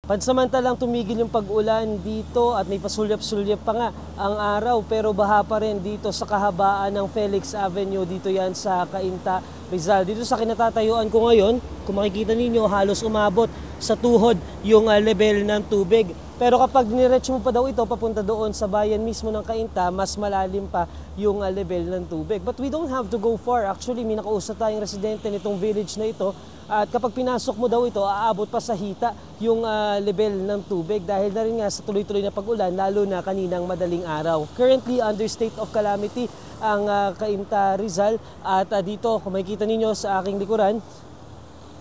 Pansamantalang tumigil yung pag-ulan dito at may pasulyap-sulyap pa nga ang araw, pero baha pa rin dito sa kahabaan ng Felix Avenue, dito yan sa Cainta, Rizal. Dito sa kinatatayuan ko ngayon, kung makikita ninyo, halos umabot sa tuhod yung level ng tubig. Pero kapag niretso mo pa daw ito papunta doon sa bayan mismo ng Cainta, mas malalim pa yung level ng tubig. But we don't have to go far. Actually, may nakausap tayong residente nitong village na ito. At kapag pinasok mo daw ito, aabot pa sa hita yung level ng tubig dahil na rin nga sa tuloy-tuloy na pag-ulan, lalo na kaninang madaling araw. Currently, under state of calamity ang Cainta, Rizal. At dito, kung makikita ninyo sa aking likuran,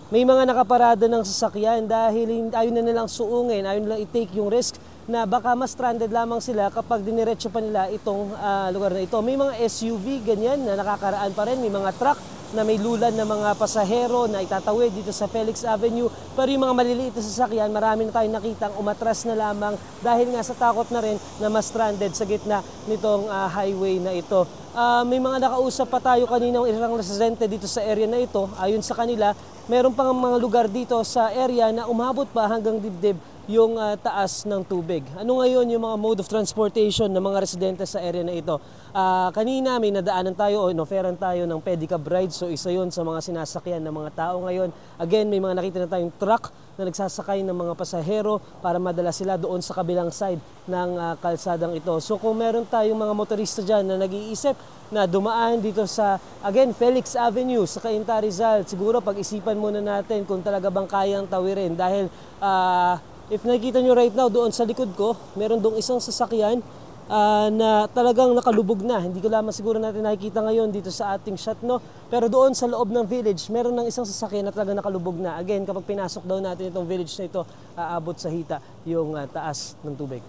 may mga nakaparada ng sasakyan dahil ayaw na nilang suungin, ayaw nilang i-take yung risk na baka mas stranded lamang sila kapag diniretso pa nila itong lugar na ito. May mga SUV ganyan na nakakaraan pa rin, may mga truck na may lulan na mga pasahero na itatawid dito sa Felix Avenue. Pero yung mga maliliit na sasakyan, marami na tayong nakitang umatras na lamang dahil nga sa takot na rin na mas stranded sa gitna nitong highway na ito. May mga nakausap pa tayo kanina ng isang residente dito sa area na ito. Ayon sa kanila, meron pang mga lugar dito sa area na umabot pa hanggang dibdib yung taas ng tubig. Ano ngayon yung mga mode of transportation ng mga residente sa area na ito? Kanina may nadaanan tayo o inoferan tayo ng pedicab ride. So isa yun sa mga sinasakyan ng mga tao ngayon. Again, may mga nakita na tayong truck na nagsasakay ng mga pasahero para madala sila doon sa kabilang side ng kalsadang ito. So kung meron tayong mga motorista dyan na nag-iisip na dumaan dito sa, again, Felix Avenue sa Cainta, Rizal, siguro pag-isipan muna natin kung talaga bang kayang tawirin dahil if nakikita nyo right now doon sa likod ko, meron doong isang sasakyan na talagang nakalubog na. Hindi ko lamang siguro natin nakikita ngayon dito sa ating shot, no? Pero doon sa loob ng village, meron ng isang sasakyan na talagang nakalubog na. Again, kapag pinasok daw natin itong village na ito, aabot sa hita yung taas ng tubig.